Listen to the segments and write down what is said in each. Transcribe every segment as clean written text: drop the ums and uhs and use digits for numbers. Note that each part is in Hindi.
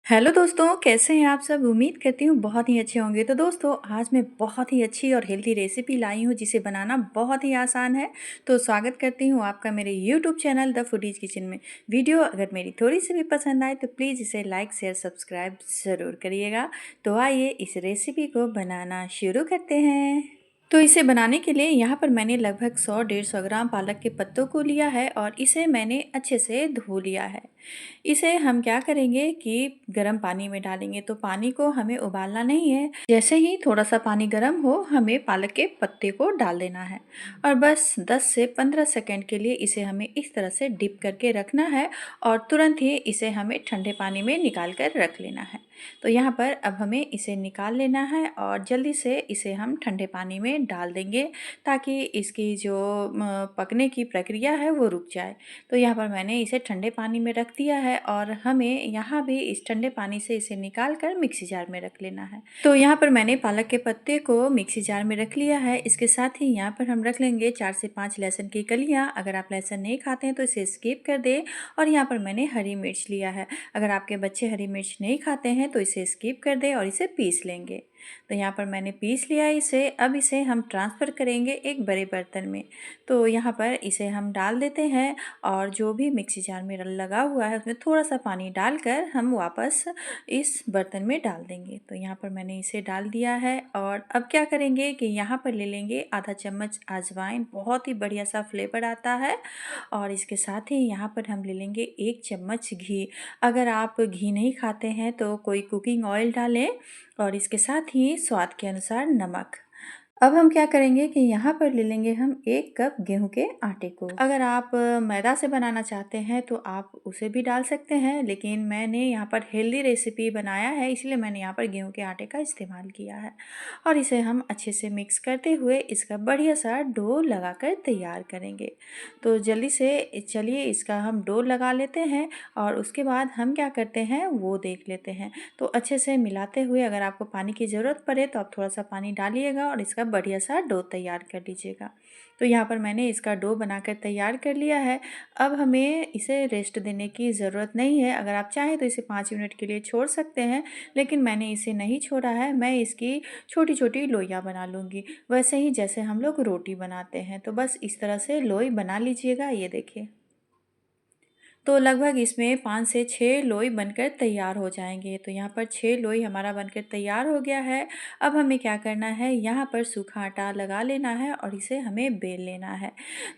हेलो दोस्तों, कैसे हैं आप सब? उम्मीद करती हूँ बहुत ही अच्छे होंगे। तो दोस्तों, आज मैं बहुत ही अच्छी और हेल्दी रेसिपी लाई हूँ जिसे बनाना बहुत ही आसान है। तो स्वागत करती हूँ आपका मेरे YouTube channel the foodies kitchen में। वीडियो अगर मेरी थोड़ी सी भी पसंद आए तो प्लीज़ इसे लाइक शेयर सब्सक्राइब ज़रूर करिएगा। तो आइए इस रेसिपी को बनाना शुरू करते हैं। तो इसे बनाने के लिए यहाँ पर मैंने लगभग 100-150 ग्राम पालक के पत्तों को लिया है और इसे मैंने अच्छे से धो लिया है। इसे हम क्या करेंगे कि गर्म पानी में डालेंगे। तो पानी को हमें उबालना नहीं है। जैसे ही थोड़ा सा पानी गर्म हो, हमें पालक के पत्ते को डाल देना है और बस 10 से 15 सेकंड के लिए इसे हमें इस तरह से डिप करके रखना है और तुरंत ही इसे हमें ठंडे पानी में निकाल कर रख लेना है। तो यहाँ पर अब हमें इसे निकाल लेना है और जल्दी से इसे हम ठंडे पानी में डाल देंगे ताकि इसकी जो पकने की प्रक्रिया है वो रुक जाए। तो यहाँ पर मैंने इसे ठंडे पानी में रख दिया है और हमें यहाँ भी इस ठंडे पानी से इसे निकाल कर मिक्सी जार में रख लेना है। तो यहाँ पर मैंने पालक के पत्ते को मिक्सी जार में रख लिया है। इसके साथ ही यहाँ पर हम रख लेंगे 4 से 5 लहसुन की कलियाँ। अगर आप लहसुन नहीं खाते हैं तो इसे स्किप कर दें। और यहाँ पर मैंने हरी मिर्च लिया है। अगर आपके बच्चे हरी मिर्च नहीं खाते हैं तो इसे स्किप कर दें और इसे पीस लेंगे। तो यहाँ पर मैंने पीस लिया इसे। अब इसे हम ट्रांसफ़र करेंगे एक बड़े बर्तन में। तो यहाँ पर इसे हम डाल देते हैं और जो भी मिक्सी जार में लगा हुआ है उसमें थोड़ा सा पानी डालकर हम वापस इस बर्तन में डाल देंगे। तो यहाँ पर मैंने इसे डाल दिया है और अब क्या करेंगे कि यहाँ पर ले लेंगे आधा चम्मच अजवाइन। बहुत ही बढ़िया सा फ्लेवर आता है। और इसके साथ ही यहाँ पर हम ले लेंगे 1 चम्मच घी। अगर आप घी नहीं खाते हैं तो कोई कुकिंग ऑयल डालें और इसके साथ ही स्वाद के अनुसार नमक। अब हम क्या करेंगे कि यहाँ पर ले लेंगे हम 1 कप गेहूं के आटे को। अगर आप मैदा से बनाना चाहते हैं तो आप उसे भी डाल सकते हैं, लेकिन मैंने यहाँ पर हेल्दी रेसिपी बनाया है इसलिए मैंने यहाँ पर गेहूं के आटे का इस्तेमाल किया है। और इसे हम अच्छे से मिक्स करते हुए इसका बढ़िया सा डो लगाकर तैयार करेंगे। तो जल्दी से चलिए इसका हम डो लगा लेते हैं और उसके बाद हम क्या करते हैं वो देख लेते हैं। तो अच्छे से मिलाते हुए अगर आपको पानी की ज़रूरत पड़े तो आप थोड़ा सा पानी डालिएगा और इसका बढ़िया सा डो तैयार कर लीजिएगा। तो यहाँ पर मैंने इसका डो बनाकर तैयार कर लिया है। अब हमें इसे रेस्ट देने की ज़रूरत नहीं है। अगर आप चाहें तो इसे 5 मिनट के लिए छोड़ सकते हैं, लेकिन मैंने इसे नहीं छोड़ा है। मैं इसकी छोटी छोटी लोइयाँ बना लूँगी, वैसे ही जैसे हम लोग रोटी बनाते हैं। तो बस इस तरह से लोई बना लीजिएगा। ये देखिए, तो लगभग इसमें 5 से 6 लोई बनकर तैयार हो जाएंगे। तो यहाँ पर 6 लोई हमारा बनकर तैयार हो गया है। अब हमें क्या करना है, यहाँ पर सूखा आटा लगा लेना है और इसे हमें बेल लेना है।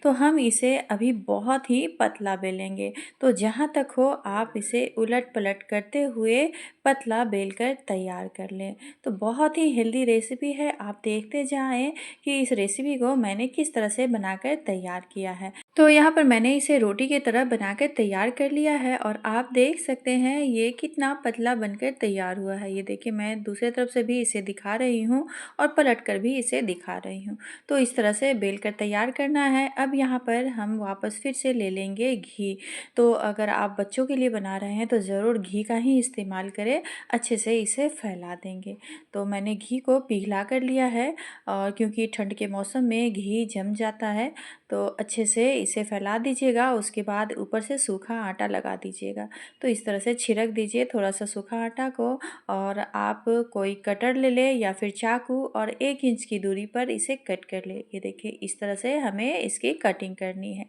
तो हम इसे अभी बहुत ही पतला बेलेंगे। तो जहाँ तक हो आप इसे उलट पलट करते हुए पतला बेलकर तैयार कर लें। तो बहुत ही हेल्दी रेसिपी है। आप देखते जाएं कि इस रेसिपी को मैंने किस तरह से बनाकर तैयार किया है। तो यहाँ पर मैंने इसे रोटी की तरह बनाकर तैयार कर लिया है और आप देख सकते हैं ये कितना पतला बनकर तैयार हुआ है। ये देखिए, मैं दूसरी तरफ से भी इसे दिखा रही हूँ और पलट कर भी इसे दिखा रही हूँ। तो इस तरह से बेल कर तैयार करना है। अब यहाँ पर हम वापस फिर से ले लेंगे घी। तो अगर आप बच्चों के लिए बना रहे हैं तो ज़रूर घी का ही इस्तेमाल करें। अच्छे से इसे फैला देंगे। तो मैंने घी को पिघला कर लिया है और क्योंकि ठंड के मौसम में घी जम जाता है, तो अच्छे से इसे फैला दीजिएगा। उसके बाद ऊपर से सूखा आटा लगा दीजिएगा। तो इस तरह से छिड़क दीजिए थोड़ा सा सूखा आटा को और आप कोई कटर ले लें या फिर चाकू और 1 इंच की दूरी पर इसे कट कर ले। ये देखिए, इस तरह से हमें इसकी कटिंग करनी है।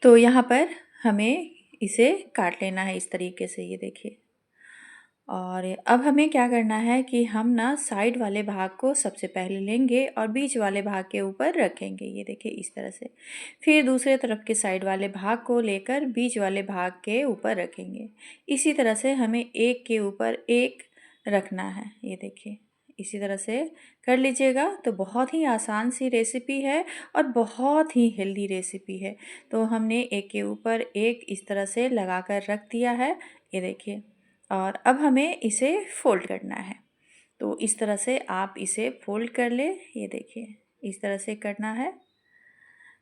तो यहाँ पर हमें इसे काट लेना है इस तरीके से। ये देखिए, और अब हमें क्या करना है कि हम ना साइड वाले भाग को सबसे पहले लेंगे और बीच वाले भाग के ऊपर रखेंगे। ये देखिए, इस तरह से। फिर दूसरे तरफ के साइड वाले भाग को लेकर बीच वाले भाग के ऊपर रखेंगे। इसी तरह से हमें एक के ऊपर एक रखना है। ये देखिए, इसी तरह से कर लीजिएगा। तो बहुत ही आसान सी रेसिपी है और बहुत ही हेल्दी रेसिपी है। तो हमने एक के ऊपर एक इस तरह से लगा कर रख दिया है। ये देखिए, और अब हमें इसे फ़ोल्ड करना है। तो इस तरह से आप इसे फ़ोल्ड कर लें। ये देखिए, इस तरह से करना है।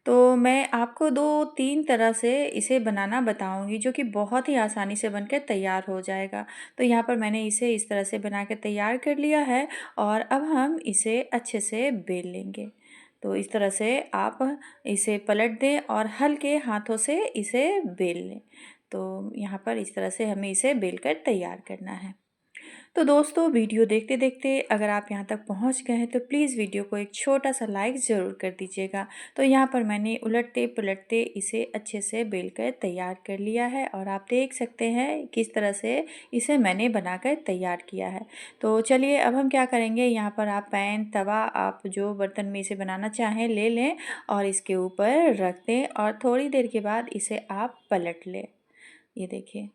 तो मैं आपको 2-3 तरह से इसे बनाना बताऊंगी जो कि बहुत ही आसानी से बनकर तैयार हो जाएगा। तो यहाँ पर मैंने इसे इस तरह से बना के तैयार कर लिया है और अब हम इसे अच्छे से बेल लेंगे। तो इस तरह से आप इसे पलट दें और हल्के हाथों से इसे बेल लें। तो यहाँ पर इस तरह से हमें इसे बेल कर तैयार करना है। तो दोस्तों वीडियो देखते देखते अगर आप यहाँ तक पहुँच गए हैं तो प्लीज़ वीडियो को एक छोटा सा लाइक ज़रूर कर दीजिएगा। तो यहाँ पर मैंने उलटते पलटते इसे अच्छे से बेल कर तैयार कर लिया है और आप देख सकते हैं किस तरह से इसे मैंने बनाकर तैयार किया है। तो चलिए अब हम क्या करेंगे, यहाँ पर आप पैन तवा आप जो बर्तन में इसे बनाना चाहें ले लें और इसके ऊपर रख दें और थोड़ी देर के बाद इसे आप पलट लें। ये देखिए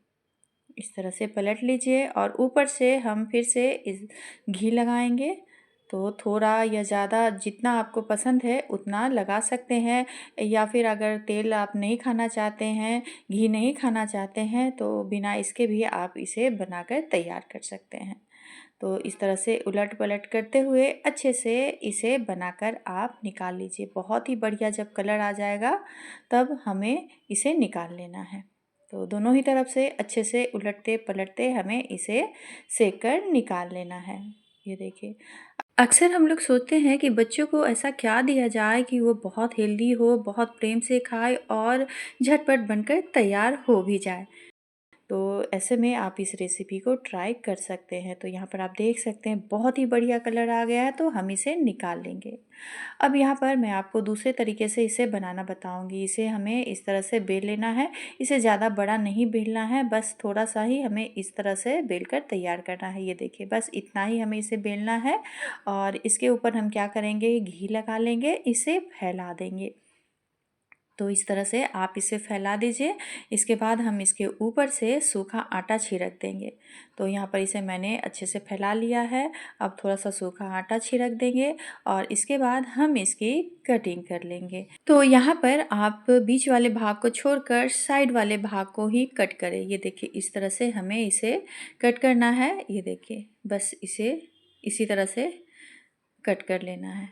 इस तरह से पलट लीजिए और ऊपर से हम फिर से इस घी लगाएंगे। तो थोड़ा या ज़्यादा जितना आपको पसंद है उतना लगा सकते हैं, या फिर अगर तेल आप नहीं खाना चाहते हैं, घी नहीं खाना चाहते हैं तो बिना इसके भी आप इसे बनाकर तैयार कर सकते हैं। तो इस तरह से उलट पलट करते हुए अच्छे से इसे बनाकर आप निकाल लीजिए। बहुत ही बढ़िया जब कलर आ जाएगा तब हमें इसे निकाल लेना है। तो दोनों ही तरफ से अच्छे से उलटते पलटते हमें इसे सेक कर निकाल लेना है। ये देखिए अक्सर हम लोग सोचते हैं कि बच्चों को ऐसा क्या दिया जाए कि वो बहुत हेल्दी हो, बहुत प्रेम से खाए और झटपट बनकर तैयार हो भी जाए। तो ऐसे में आप इस रेसिपी को ट्राई कर सकते हैं। तो यहाँ पर आप देख सकते हैं बहुत ही बढ़िया कलर आ गया है, तो हम इसे निकाल लेंगे। अब यहाँ पर मैं आपको दूसरे तरीके से इसे बनाना बताऊँगी। इसे हमें इस तरह से बेल लेना है। इसे ज़्यादा बड़ा नहीं बेलना है, बस थोड़ा-सा ही हमें इस तरह से बेल कर तैयार करना है। ये देखिए बस इतना ही हमें इसे बेलना है और इसके ऊपर हम क्या करेंगे, घी लगा लेंगे, इसे फैला देंगे। तो इस तरह से आप इसे फैला दीजिए। इसके बाद हम इसके ऊपर से सूखा आटा छिड़क देंगे। तो यहाँ पर इसे मैंने अच्छे से फैला लिया है। अब थोड़ा-सा सूखा आटा छिड़क देंगे और इसके बाद हम इसकी कटिंग कर लेंगे। तो यहाँ पर आप बीच वाले भाग को छोड़कर साइड वाले भाग को ही कट करें। ये देखिए इस तरह से हमें इसे कट करना है। ये देखिए बस इसे इसी तरह से कट कर लेना है।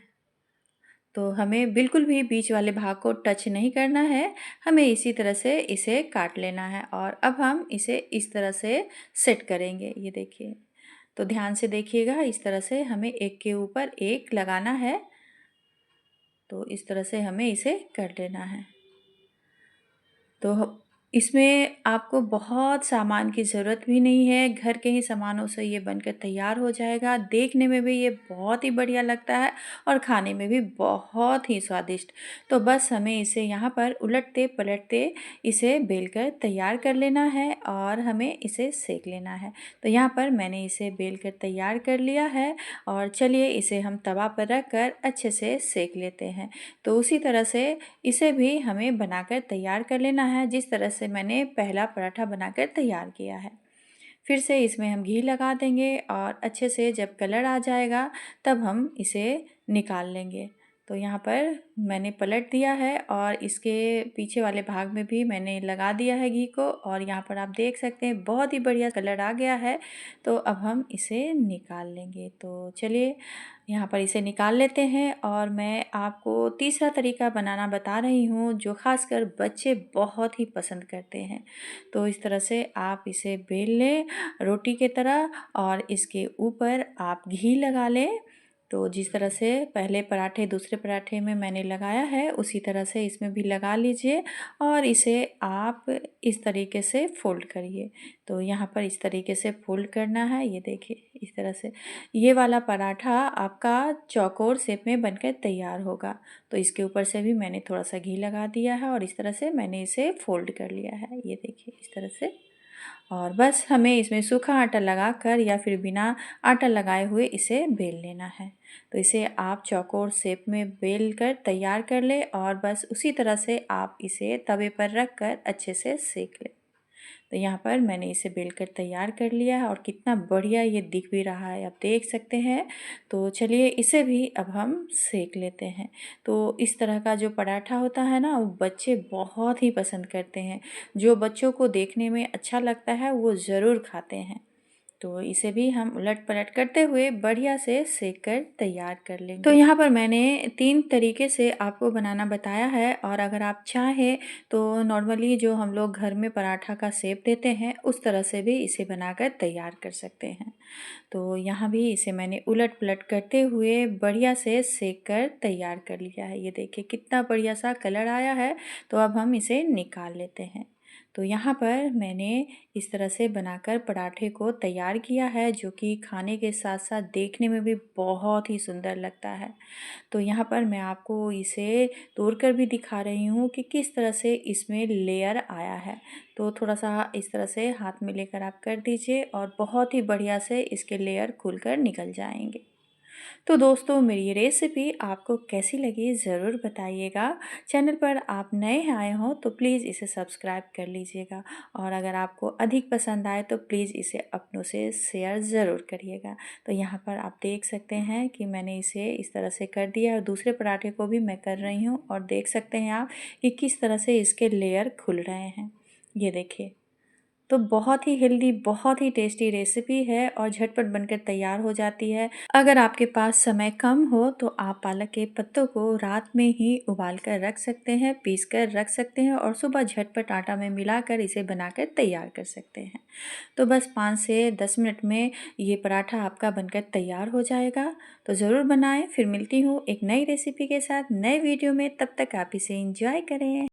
तो हमें बिल्कुल भी बीच वाले भाग को टच नहीं करना है, हमें इसी तरह से इसे काट लेना है और अब हम इसे इस तरह से सेट करेंगे। ये देखिए, तो ध्यान से देखिएगा, इस तरह से हमें एक के ऊपर एक लगाना है। तो इस तरह से हमें इसे कर लेना है। तो इसमें आपको बहुत सामान की ज़रूरत भी नहीं है, घर के ही सामानों से ये बनकर तैयार हो जाएगा। देखने में भी ये बहुत ही बढ़िया लगता है और खाने में भी बहुत ही स्वादिष्ट। तो बस हमें इसे यहाँ पर उलटते-पलटते इसे बेलकर तैयार कर लेना है और हमें इसे सेक लेना है। तो यहाँ पर मैंने इसे बेलकर तैयार कर लिया है और चलिए इसे हम तवा पर रख कर अच्छे से सेक लेते हैं। तो उसी तरह से इसे भी हमें बनाकर तैयार कर लेना है, जिस तरह से मैंने पहला पराठा बनाकर तैयार किया है। फिर से इसमें हम घी लगा देंगे और अच्छे से जब कलर आ जाएगा तब हम इसे निकाल लेंगे। तो यहाँ पर मैंने पलट दिया है और इसके पीछे वाले भाग में भी मैंने लगा दिया है घी को और यहाँ पर आप देख सकते हैं बहुत ही बढ़िया कलर आ गया है। तो अब हम इसे निकाल लेंगे। तो चलिए यहाँ पर इसे निकाल लेते हैं और मैं आपको तीसरा तरीका बनाना बता रही हूँ जो ख़ासकर बच्चे बहुत ही पसंद करते हैं। तो इस तरह से आप इसे बेल लें रोटी की तरह और इसके ऊपर आप घी लगा लें। तो जिस तरह से पहले पराठे दूसरे पराठे में मैंने लगाया है उसी तरह से इसमें भी लगा लीजिए और इसे आप इस तरीके से फ़ोल्ड करिए। तो यहाँ पर इस तरीके से फ़ोल्ड करना है। ये देखिए इस तरह से ये वाला पराठा आपका चौकोर शेप में बनकर तैयार होगा। तो इसके ऊपर से भी मैंने थोड़ा सा घी लगा दिया है और इस तरह से मैंने इसे फ़ोल्ड कर लिया है। ये देखिए इस तरह से, और बस हमें इसमें सूखा आटा लगाकर या फिर बिना आटा लगाए हुए इसे बेल लेना है। तो इसे आप चौकोर शेप में बेल कर तैयार कर लें और बस उसी तरह से आप इसे तवे पर रख कर अच्छे से सेक लें। तो यहाँ पर मैंने इसे बेलकर तैयार कर लिया है और कितना बढ़िया ये दिख भी रहा है, आप देख सकते हैं। तो चलिए इसे भी अब हम सेक लेते हैं। तो इस तरह का जो पराठा होता है ना, वो बच्चे बहुत ही पसंद करते हैं। जो बच्चों को देखने में अच्छा लगता है वो ज़रूर खाते हैं। तो इसे भी हम उलट-पलट करते हुए बढ़िया से सेक कर तैयार कर लेंगे। तो यहाँ पर मैंने 3 तरीके से आपको बनाना बताया है और अगर आप चाहें तो नॉर्मली जो हम लोग घर में पराठा का शेप देते हैं उस तरह से भी इसे बनाकर तैयार कर सकते हैं। तो यहाँ भी इसे मैंने उलट-पलट करते हुए बढ़िया से सेक कर तैयार कर लिया है। ये देखिए कितना बढ़िया सा कलर आया है। तो अब हम इसे निकाल लेते हैं। तो यहाँ पर मैंने इस तरह से बनाकर पराठे को तैयार किया है, जो कि खाने के साथ-साथ देखने में भी बहुत ही सुंदर लगता है। तो यहाँ पर मैं आपको इसे तोड़कर भी दिखा रही हूँ कि किस तरह से इसमें लेयर आया है। तो थोड़ा-सा इस तरह से हाथ में लेकर आप कर दीजिए और बहुत ही बढ़िया से इसके लेयर खुलकर निकल जाएँगे। तो दोस्तों, मेरी ये रेसिपी आपको कैसी लगी ज़रूर बताइएगा। चैनल पर आप नए आए हों तो प्लीज़ इसे सब्सक्राइब कर लीजिएगा और अगर आपको अधिक पसंद आए तो प्लीज़ इसे अपनों से शेयर ज़रूर करिएगा। तो यहाँ पर आप देख सकते हैं कि मैंने इसे इस तरह से कर दिया और दूसरे पराठे को भी मैं कर रही हूँ और देख सकते हैं आप कि किस तरह से इसके लेयर खुल रहे हैं। ये देखिए। तो बहुत ही हेल्दी, बहुत ही टेस्टी रेसिपी है और झटपट बनकर तैयार हो जाती है। अगर आपके पास समय कम हो तो आप पालक के पत्तों को रात में ही उबाल कर रख सकते हैं, पीस कर रख सकते हैं और सुबह झटपट आटा में मिलाकर इसे बनाकर तैयार कर सकते हैं। तो बस 5 से 10 मिनट में ये पराठा आपका बनकर तैयार हो जाएगा। तो ज़रूर बनाएँ। फिर मिलती हूँ एक नई रेसिपी के साथ नए वीडियो में, तब तक आप इसे एंजॉय करें।